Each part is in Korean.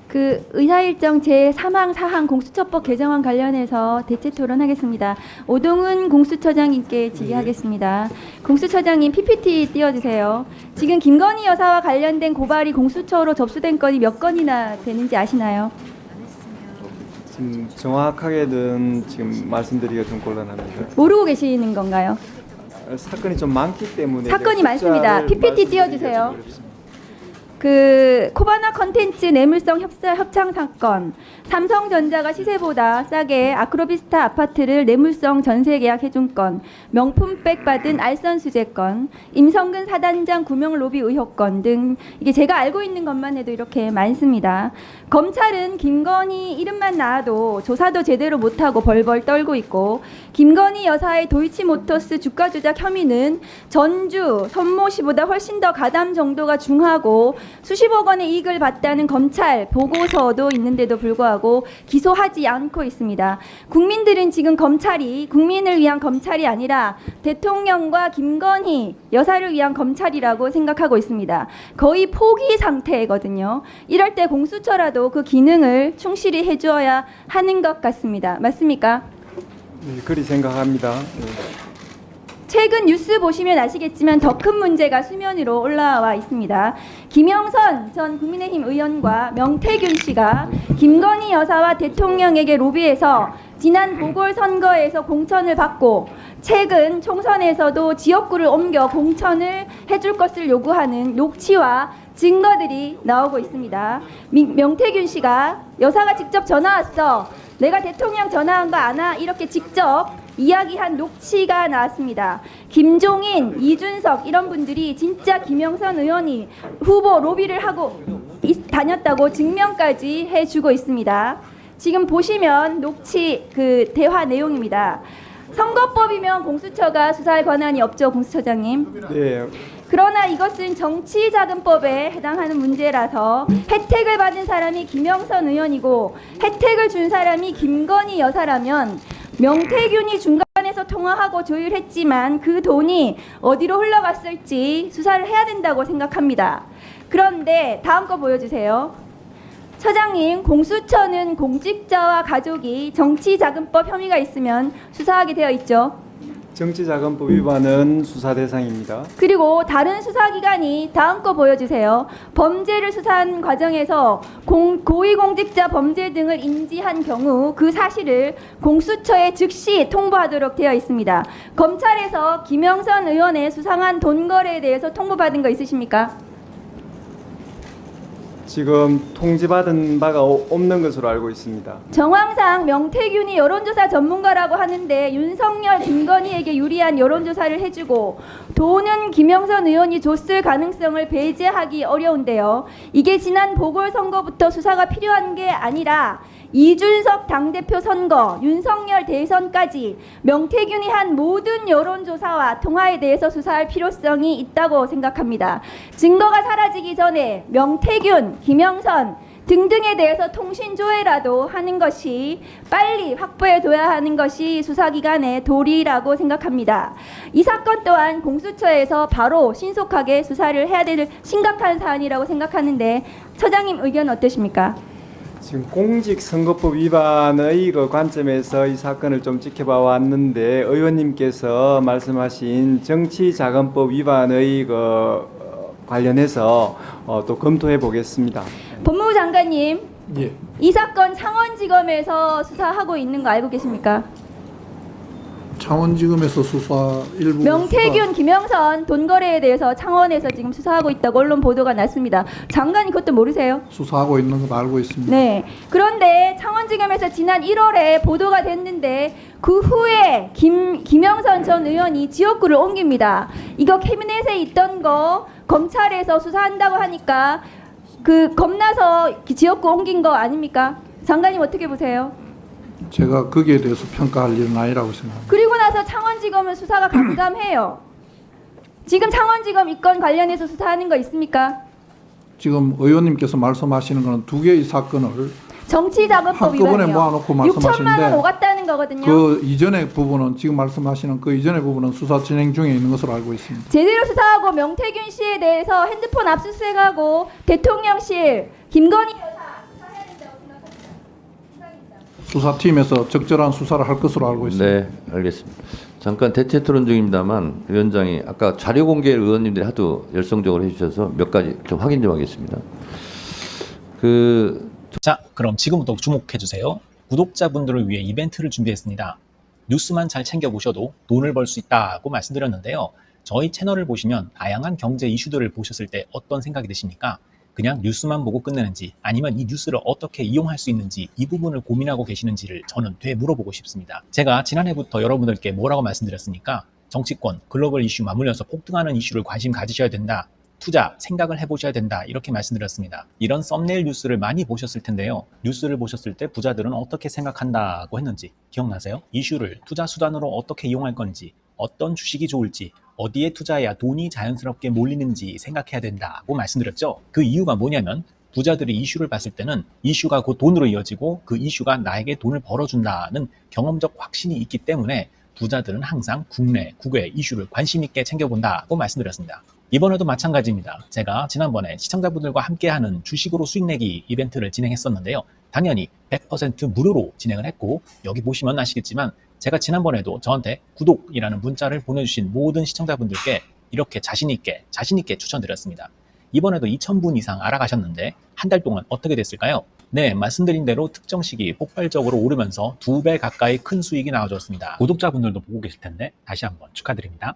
그 의사일정 제3항 4항 공수처법 개정안 관련해서 대체 토론하겠습니다. 오동훈 공수처장님께 질의하겠습니다. 공수처장님 PPT 띄워주세요. 지금 김건희 여사와 관련된 고발이 공수처로 접수된 건이 몇 건이나 되는지 아시나요? 지금 정확하게는 지금 말씀드리기가 좀 곤란합니다. 모르고 계시는 건가요? 사건이 좀 많기 때문에 사건이 많습니다. PPT 띄워주세요. 그 코바나 컨텐츠 뇌물성 협상 사건, 삼성전자가 시세보다 싸게 아크로비스타 아파트를 뇌물성 전세 계약해준 건, 명품백 받은 알선 수재 건, 임성근 사단장 구명 로비 의혹 건 등 이게 제가 알고 있는 것만 해도 이렇게 많습니다. 검찰은 김건희 이름만 나와도 조사도 제대로 못하고 벌벌 떨고 있고, 김건희 여사의 도이치모터스 주가 조작 혐의는 전주 선모 씨보다 훨씬 더 가담 정도가 중하고 수십억 원의 이익을 봤다는 검찰 보고서도 있는데도 불구하고 기소하지 않고 있습니다. 국민들은 지금 검찰이 국민을 위한 검찰이 아니라 대통령과 김건희 여사를 위한 검찰이라고 생각하고 있습니다. 거의 포기 상태거든요. 이럴 때 공수처라도 그 기능을 충실히 해주어야 하는 것 같습니다. 맞습니까? 네, 그리 생각합니다. 네. 최근 뉴스 보시면 아시겠지만 더 큰 문제가 수면 위로 올라와 있습니다. 김영선 전 국민의힘 의원과 명태균 씨가 김건희 여사와 대통령에게 로비해서 지난 보궐선거에서 공천을 받고 최근 총선에서도 지역구를 옮겨 공천을 해줄 것을 요구하는 녹취와 증거들이 나오고 있습니다. 명태균 씨가 여사가 직접 전화 왔어. 내가 대통령 전화한 거 아나? 이렇게 직접 이야기한 녹취가 나왔습니다. 김종인, 이준석 이런 분들이 진짜 김영선 의원이 후보 로비를 하고 다녔다고 증명까지 해주고 있습니다. 지금 보시면 녹취 그 대화 내용입니다. 선거법이면 공수처가 수사할 권한이 없죠, 공수처장님. 네. 그러나 이것은 정치자금법에 해당하는 문제라서 혜택을 받은 사람이 김영선 의원이고 혜택을 준 사람이 김건희 여사라면 명태균이 중간에서 통화하고 조율했지만 그 돈이 어디로 흘러갔을지 수사를 해야 된다고 생각합니다. 그런데 다음 거 보여주세요. 처장님, 공수처는 공직자와 가족이 정치자금법 혐의가 있으면 수사하게 되어 있죠. 정치자금법 위반은 수사 대상입니다. 그리고 다른 수사기관이 다음 거 보여주세요. 범죄를 수사한 과정에서 고위공직자 범죄 등을 인지한 경우 그 사실을 공수처에 즉시 통보하도록 되어 있습니다. 검찰에서 김영선 의원의 수상한 돈 거래에 대해서 통보받은 거 있으십니까? 지금 통지받은 바가 없는 것으로 알고 있습니다. 정황상 명태균이 여론조사 전문가라고 하는데 윤석열, 김건희에게 유리한 여론조사를 해주고 돈은 김영선 의원이 줬을 가능성을 배제하기 어려운데요. 이게 지난 보궐선거부터 수사가 필요한 게 아니라 이준석 당대표 선거, 윤석열 대선까지 명태균이 한 모든 여론조사와 통화에 대해서 수사할 필요성이 있다고 생각합니다. 증거가 사라지기 전에 명태균, 김영선 등등에 대해서 통신조회라도 하는 것이 빨리 확보해둬야 하는 것이 수사기관의 도리라고 생각합니다. 이 사건 또한 공수처에서 바로 신속하게 수사를 해야 될 심각한 사안이라고 생각하는데 처장님 의견 어떠십니까? 지금 공직선거법 위반의 그 관점에서 이 사건을 좀 지켜봐 왔는데 의원님께서 말씀하신 정치자금법 위반의 그 관련해서 또 검토해 보겠습니다. 법무부 장관님, 예. 이 사건 창원지검에서 수사하고 있는 거 알고 계십니까? 창원지검에서 수사 일부 명태균, 김영선 돈 거래에 대해서 창원에서 지금 수사하고 있다고 언론 보도가 났습니다. 장관이 그것도 모르세요? 수사하고 있는 건 알고 있습니다. 네. 그런데 창원지검에서 지난 1월에 보도가 됐는데 그 후에 김영선 전 의원이 지역구를 옮깁니다. 이거 캐비넷에 있던 거 검찰에서 수사한다고 하니까 그 겁나서 지역구 옮긴 거 아닙니까? 장관님 어떻게 보세요? 제가 거기에 대해서 평가할 일은 아니라고 생각합니다. 그리고 나서 창원지검은 수사가 감감해요. 지금 창원지검 이 건 관련해서 수사하는 거 있습니까? 지금 의원님께서 말씀하시는 것은 두 개의 사건을 정치자금법 한꺼번에 위반이요. 모아놓고 6천만 원 말씀하시는데 오갔다는 거거든요. 그 이전의 부분은 지금 말씀하시는 그 이전의 부분은 수사 진행 중에 있는 것으로 알고 있습니다. 제대로 수사하고 명태균 씨에 대해서 핸드폰 압수수색하고 대통령실 김건희 여사 수사해야 수사팀에서 적절한 수사를 할 것으로 알고 있습니다. 네, 알겠습니다. 잠깐 대체 토론 중입니다만 위원장이 아까 자료 공개를 의원님들이 하도 열성적으로 해주셔서 몇 가지 좀 확인 좀 하겠습니다. 자, 그럼 지금부터 주목해 주세요. 구독자분들을 위해 이벤트를 준비했습니다. 뉴스만 잘 챙겨보셔도 돈을 벌 수 있다고 말씀드렸는데요. 저희 채널을 보시면 다양한 경제 이슈들을 보셨을 때 어떤 생각이 드십니까? 그냥 뉴스만 보고 끝내는지 아니면 이 뉴스를 어떻게 이용할 수 있는지 이 부분을 고민하고 계시는지를 저는 되물어보고 싶습니다. 제가 지난해부터 여러분들께 뭐라고 말씀드렸습니까? 정치권, 글로벌 이슈 맞물려서 폭등하는 이슈를 관심 가지셔야 된다. 투자, 생각을 해보셔야 된다. 이렇게 말씀드렸습니다. 이런 썸네일 뉴스를 많이 보셨을 텐데요. 뉴스를 보셨을 때 부자들은 어떻게 생각한다고 했는지 기억나세요? 이슈를 투자 수단으로 어떻게 이용할 건지, 어떤 주식이 좋을지, 어디에 투자해야 돈이 자연스럽게 몰리는지 생각해야 된다고 말씀드렸죠. 그 이유가 뭐냐면 부자들이 이슈를 봤을 때는 이슈가 곧 돈으로 이어지고 그 이슈가 나에게 돈을 벌어준다는 경험적 확신이 있기 때문에 부자들은 항상 국내, 국외 이슈를 관심 있게 챙겨본다고 말씀드렸습니다. 이번에도 마찬가지입니다. 제가 지난번에 시청자분들과 함께하는 주식으로 수익 내기 이벤트를 진행했었는데요. 당연히 100% 무료로 진행을 했고 여기 보시면 아시겠지만 제가 지난번에도 저한테 구독이라는 문자를 보내주신 모든 시청자분들께 이렇게 자신있게 추천드렸습니다. 이번에도 2,000분 이상 알아가셨는데 한 달 동안 어떻게 됐을까요? 네, 말씀드린 대로 특정 시기 폭발적으로 오르면서 2배 가까이 큰 수익이 나와줬습니다. 구독자분들도 보고 계실 텐데 다시 한번 축하드립니다.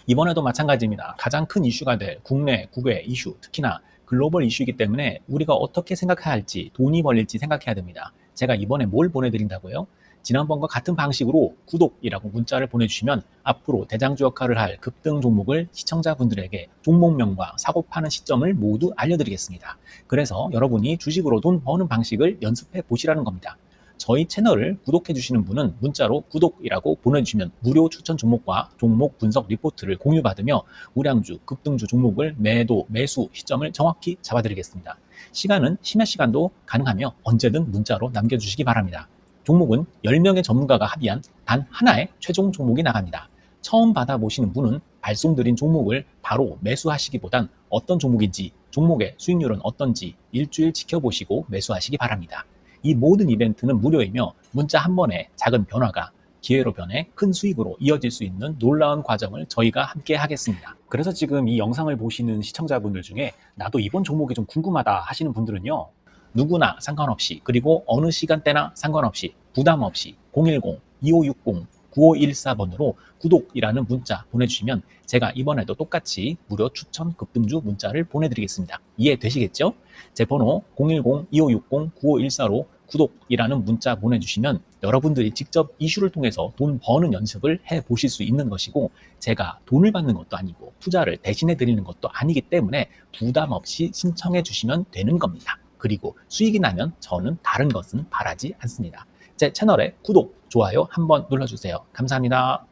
이번에도 마찬가지입니다. 가장 큰 이슈가 될 국내, 국외 이슈, 특히나 글로벌 이슈이기 때문에 우리가 어떻게 생각해야 할지, 돈이 벌릴지 생각해야 됩니다. 제가 이번에 뭘 보내드린다고요? 지난번과 같은 방식으로 구독이라고 문자를 보내주시면 앞으로 대장주 역할을 할 급등 종목을 시청자분들에게 종목명과 사고 파는 시점을 모두 알려드리겠습니다. 그래서 여러분이 주식으로 돈 버는 방식을 연습해 보시라는 겁니다. 저희 채널을 구독해 주시는 분은 문자로 구독이라고 보내주시면 무료 추천 종목과 종목 분석 리포트를 공유받으며 우량주, 급등주 종목을 매도, 매수 시점을 정확히 잡아드리겠습니다. 시간은 심야 시간도 가능하며 언제든 문자로 남겨주시기 바랍니다. 종목은 10명의 전문가가 합의한 단 하나의 최종 종목이 나갑니다. 처음 받아보시는 분은 발송드린 종목을 바로 매수하시기보단 어떤 종목인지, 종목의 수익률은 어떤지 일주일 지켜보시고 매수하시기 바랍니다. 이 모든 이벤트는 무료이며 문자 한 번에 작은 변화가 기회로 변해 큰 수익으로 이어질 수 있는 놀라운 과정을 저희가 함께 하겠습니다. 그래서 지금 이 영상을 보시는 시청자분들 중에 나도 이번 종목이 좀 궁금하다 하시는 분들은요. 누구나 상관없이 그리고 어느 시간대나 상관없이 부담 없이 010-2560-9514번으로 구독이라는 문자 보내주시면 제가 이번에도 똑같이 무료 추천 급등주 문자를 보내드리겠습니다. 이해되시겠죠? 제 번호 010-2560-9514로 구독이라는 문자 보내주시면 여러분들이 직접 이슈를 통해서 돈 버는 연습을 해보실 수 있는 것이고 제가 돈을 받는 것도 아니고 투자를 대신해 드리는 것도 아니기 때문에 부담 없이 신청해 주시면 되는 겁니다. 그리고 수익이 나면 저는 다른 것은 바라지 않습니다. 제 채널에 구독, 좋아요 한번 눌러주세요. 감사합니다.